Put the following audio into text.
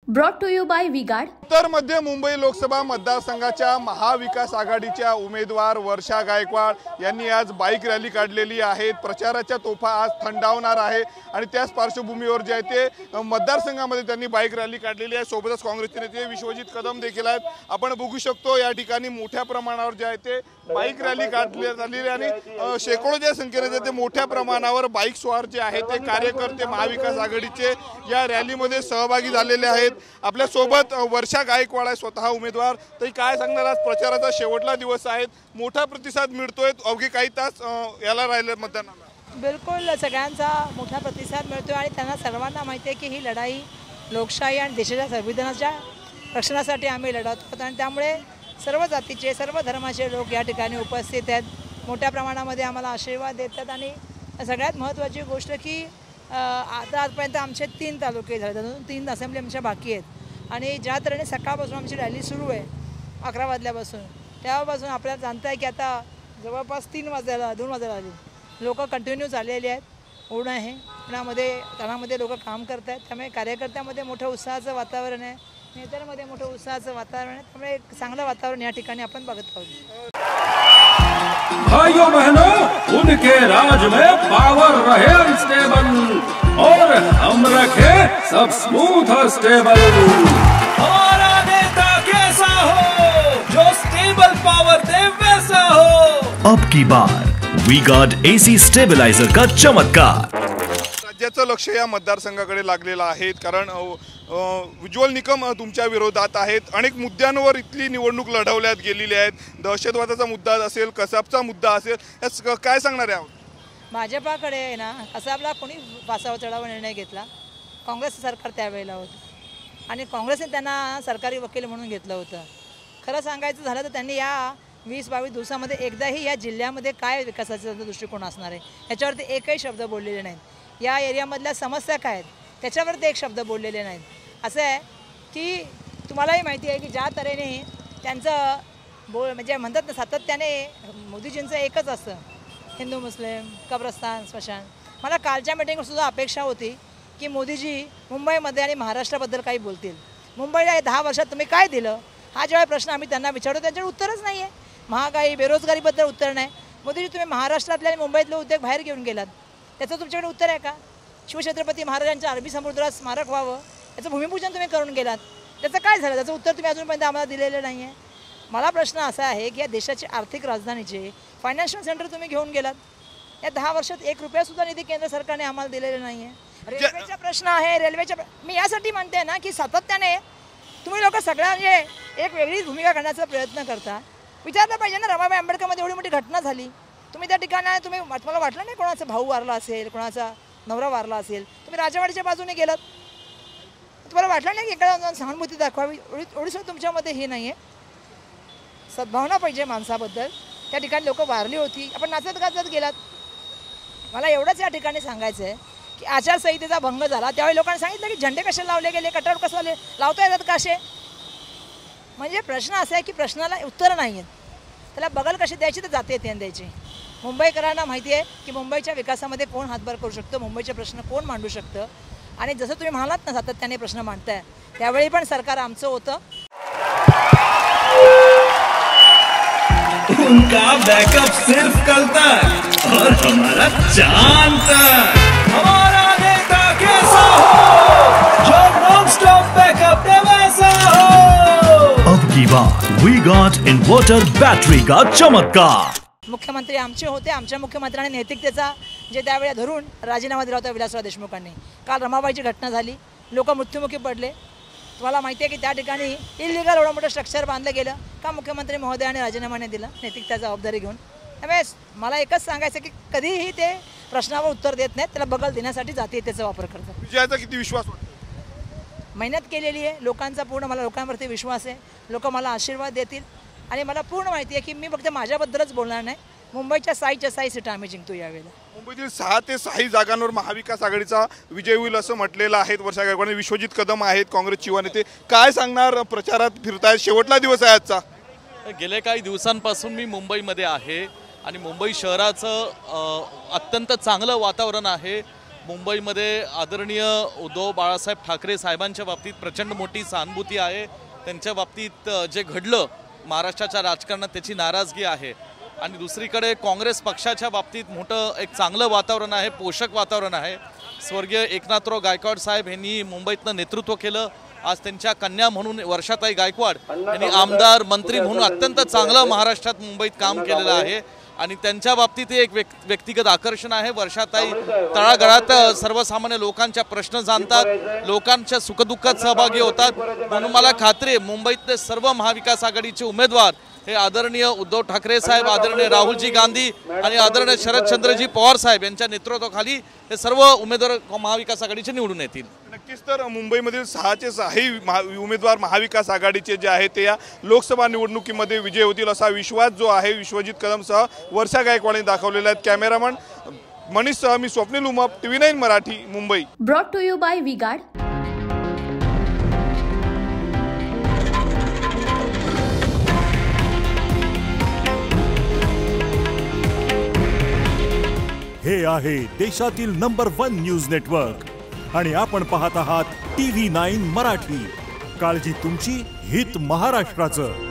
Brought to you by V-Guard. उत्तर मध्य मुंबई लोकसभा मतदारसंघाच्या महाविकास आघाडीच्या उमेदवार वर्षा गायकवाड यांनी आज बाईक रॅली काढलेली आहे। प्रचाराच्या तोफा आज थंडावणार आहे आणि त्याच पार्श्वभूमीवर जे आहे ते मतदारसंघामध्ये त्यांनी बाईक रॅली काढलेली आहे। सोबतच काँग्रेसचे नेते विश्वजित कदम देखील आहेत। आपण बघू शकतो या ठिकाणी मोठ्या प्रमाणावर जे आहे ते बाईक रॅली काढण्यात आलेली आणि शेकडोच्या संख्येने ते मोठ्या प्रमाणावर बाईक स्वार जे आहेत ते कार्यकर्ते महाविकास आघाडीचे या रॅलीमध्ये सहभागी झालेले आहेत। आपल्या सोबत वर्षा गायकवाड आहे, स्वतः उमेदवार। तरी काय सांगणार, आज प्रचाराचा शेवटला दिवस आहे, मोठा प्रतिसाद मिळतोय, अवघे काही तास याला राहिले मतदानाला। बिलकुल सगळ्यांचा मोठा प्रतिसाद मिळतोय आणि त्यांना सर्वांना माहिती आहे की ही लढाई लोकशाही आणि देशाच्या संविधानाच्या रक्षणासाठी आम्ही लढत आहोत आणि त्यामुळे सर्व जातीचे सर्व धर्माचे लोक या ठिकाणी उपस्थित आहेत। मोठ्या प्रमाणामध्ये आम्हाला आशीर्वाद देतात आणि सगळ्यात महत्त्वाची गोष्ट की आतापर्यंत आमचे 3 तालुके झाले, अजून 3 असेंब्ली आमच्या बाकी आहेत आणि ज्या तऱ्हेने सकाळपासून आमची रॅली सुरू आहे 11 वाजल्यापासून, तेव्हापासून आपल्याला जाणतं आहे की आता जवळपास 2 वाजायला आली, लोक कंटिन्यू चाललेली आहेत। ऊन आहे, उन्हामध्ये तणामध्ये लोक काम करत आहेत, त्यामुळे कार्यकर्त्यामध्ये मोठं उत्साहाचं वातावरण आहे, नेत्यांमध्ये मोठं उत्साहाचं वातावरण आहे, त्यामुळे एक चांगलं वातावरण या ठिकाणी आपण बघत आहोत। भाइयों बहनों, उनके राज में पावर रहे अनस्टेबल और हम रखे सब स्मूथ और स्टेबल। हमारा नेता कैसा हो जो स्टेबल पावर दे वैसा हो। अब की बार V-Guard AC स्टेबलाइजर का चमत्कार। राज्याचं लक्ष या मतदारसंघाकडे लागलेलं आहे, कारण उज्ज्वल निकम तुमच्या विरोधात आहेत। अनेक मुद्द्यांवर इथली निवडणूक लढवल्यात गेलेली आहेत। दहशतवादाचा मुद्दा असेल, कसाबचा मुद्दा असेल, काय सांगणार आहे? भाजपाकडे आहे ना, कसाबला कोणी फासावर चढावा निर्णय घेतला, काँग्रेस सरकार त्यावेळेला होतं आणि काँग्रेसने त्यांना सरकारी वकील म्हणून घेतलं होतं। खरं सांगायचं झालं तर त्यांनी या 20-22 दिवसामध्ये एकदाही या जिल्ह्यामध्ये काय विकासाचा दृष्टिकोन असणार आहे याच्यावरती एकही शब्द बोललेले नाहीत। या एरियामधल्या समस्या काय आहेत त्याच्यावरती एक शब्द बोललेले नाहीत। असं आहे की तुम्हालाही माहिती आहे की ज्या तऱ्हेने त्यांचं म्हणजे म्हणतात ना, सातत्याने मोदीजींचं एकच असतं, हिंदू मुस्लिम कब्रस्तान स्मशान। मला कालच्या मीटिंगसुद्धा अपेक्षा होती की मोदीजी मुंबईमध्ये आणि महाराष्ट्राबद्दल काही बोलतील। मुंबईला या 10 वर्षात तुम्ही काय दिलं हा जेव्हा प्रश्न आम्ही त्यांना विचारतो त्यांच्यावर उत्तरच नाही आहे। महागाई बेरोजगारीबद्दल उत्तर नाही। मोदीजी तुम्ही महाराष्ट्रातले आणि मुंबईतले उद्योग बाहेर घेऊन गेलात, त्याचं तुमच्याकडे उत्तर आहे का? शिवछत्रपती महाराजांच्या अरबी समुद्रात स्मारक व्हावं याचं भूमिपूजन तुम्ही करून गेलात, त्याचं काय झालं? त्याचं उत्तर तुम्ही अजूनपर्यंत आम्हाला दिलेलं नाही आहे। मला प्रश्न असा आहे की या देशाची आर्थिक राजधानीचे फायनान्शियल सेंटर तुम्ही घेऊन गेलात, या 10 वर्षात 1 रुपयासुद्धा निधी केंद्र सरकारने आम्हाला दिलेला नाही आहे। रेल्वेचा प्रश्न आहे, मी यासाठी म्हणते ना की सातत्याने तुम्ही लोक सगळ्या म्हणजे एक वेगळीच भूमिका करण्याचा प्रयत्न करता। विचारलं पाहिजे ना, रमाबाई आंबेडकरमध्ये एवढी मोठी घटना झाली, तुम्ही त्या ठिकाणी मला वाटलं नाही कोणाचा भाऊ वारला असेल, कोणाचा नवरा वारला असेल, तुम्ही राजवाडीच्या बाजूने गेलात, तुम्हाला वाटलं नाही की इकडे सहानुभूती दाखवावी? एवढीसुद्धा तुमच्यामध्ये हे नाही आहे, सद्भावना पाहिजे माणसाबद्दल। त्या ठिकाणी लोक वारली होती, आपण नाचत गाजत गेलात। मला एवढंच या ठिकाणी सांगायचं आहे की आचारसंहितेचा भंग झाला त्यावेळी लोकांनी सांगितलं की झेंडे कसे लावले गेले, कटार कसं लावता येतात कसे? म्हणजे प्रश्न असा आहे की प्रश्नाला उत्तरं नाही आहेत, त्याला बगल कशी द्यायची तर जाते येते द्यायची। मुंबईकरांना माहिती आहे की मुंबईच्या विकासामध्ये कोण हातभार करू शकतं, मुंबईचे प्रश्न कोण मांडू शकतं आणि जसं तुम्ही म्हणालात ना सातत्याने प्रश्न मांडताय, त्यावेळी पण सरकार आमचं होतं। उनका बैकअप सिर्फ कल तक और हमारा चांद तक। हमारा नेता कैसा हो जो नॉन स्टॉप बैकअप दे वैसा हो। अब की बार V-Guard इन्वर्टर बैटरी का चमत्कार। मुख्यमंत्री आमचे होते, आमच्या मुख्यमंत्र्यांनी नैतिकतेचा जे त्यावेळी धरून राजीनामा दिला होता विलासराव देशमुखांनी। काल रमाबाईची घटना झाली, लोक मृत्युमुखी पडले, तुम्हाला माहिती आहे की त्या ठिकाणी इलिगल एवढं मोठं स्ट्रक्चर बांधलं गेलं का? मुख्यमंत्री महोदयाने राजीनामाने दिला नैतिकता जबाबदारी घेऊन। त्यामुळे मला एकच सांगायचं की कधीही ते प्रश्नावर उत्तर देत नाहीत, त्याला बगल देण्यासाठी जातीयतेचा वापर करतात। विजयाचा किती विश्वास वाटतो? मेहनत केलेली आहे लोकांचा, पूर्ण मला लोकांवरती विश्वास आहे, लोक मला आशीर्वाद देतील आणि मला पूर्ण माहिती आहे की मी फक्त माझ्याबद्दलच बोलणार नाही, मुंबईच्या 6 सीटा आम्ही जिंकतो यावेळेला। मुंबईतील 6 ते 6 जागांवर महाविकास आघाडीचा विजय होईल असं म्हटलेलं आहे वर्षा गायकवाड। विश्वजित कदम आहेत काँग्रेसचे युवा नेते, काय सांगणार? प्रचारात फिरतायत, शेवटला दिवस आहे आजचा। गेल्या काही दिवसांपासून मी मुंबईमध्ये आहे आणि मुंबई शहराचं अत्यंत चांगलं वातावरण आहे। मुंबईमध्ये आदरणीय उद्धव बाळासाहेब ठाकरे साहेबांच्या बाबतीत प्रचंड मोठी सहानुभूती आहे. त्यांच्या बाबतीत जे घडलं महाराष्ट्राच्या राजकारणात त्याची नाराजगी आहे. आणि दुसरीकडे काँग्रेस पक्षाच्या बाबतीत मोठं एक चांगलं वातावरण आहे, पोषक वातावरण आहे. स्वर्गीय एकनाथराव गायकवाड साहेब यांनी मुंबईतनं नेतृत्व केलं. आज त्यांच्या कन्या म्हणून वर्षाताई गायकवाड यांनी आमदार मंत्री म्हणून अत्यंत चांगलं महाराष्ट्रात मुंबईत काम केलेलं आहे. आणि त्यांच्या बाबतीत एक व्यक्तिगत आकर्षण आहे. वर्षाताई तळागाळात सर्वसामान्य लोकांच्या प्रश्न जाणतात, लोकांच्या सुखदुःखात सहभागी होतात. म्हणून मला खात्री आहे मुंबईतले सर्व महाविकास आघाडीचे उमेदवार हे आदरणीय उद्धव ठाकरे साहेब, आदरणीय राहुलजी गांधी आणि आदरणीय शरदचंद्रजी पवार साहेब यांच्या नेतृत्वाखाली हे सर्व उमेदवार महाविकास आघाडीचे निवडून येतील. नक्कीच. तर मुंबईमधील 6चे 6 उमेदवार महाविकास आघाडीचे जे आहेत ते या लोकसभा निवडणुकीमध्ये विजय होतील असा विश्वास जो आहे विश्वजित कदमसह वर्षा गायकवाडने दाखवलेला आहे. कॅमेरामन मनीषसह मी Swapnil Umap, TV9 Marathi, Mumbai. Brought to you by V-Guard. हे आहे देशातील नंबर 1 न्यूज नेटवर्क आणि आपण पाहत आहात TV9 मराठी. काळजी तुमची, हित महाराष्ट्राचं.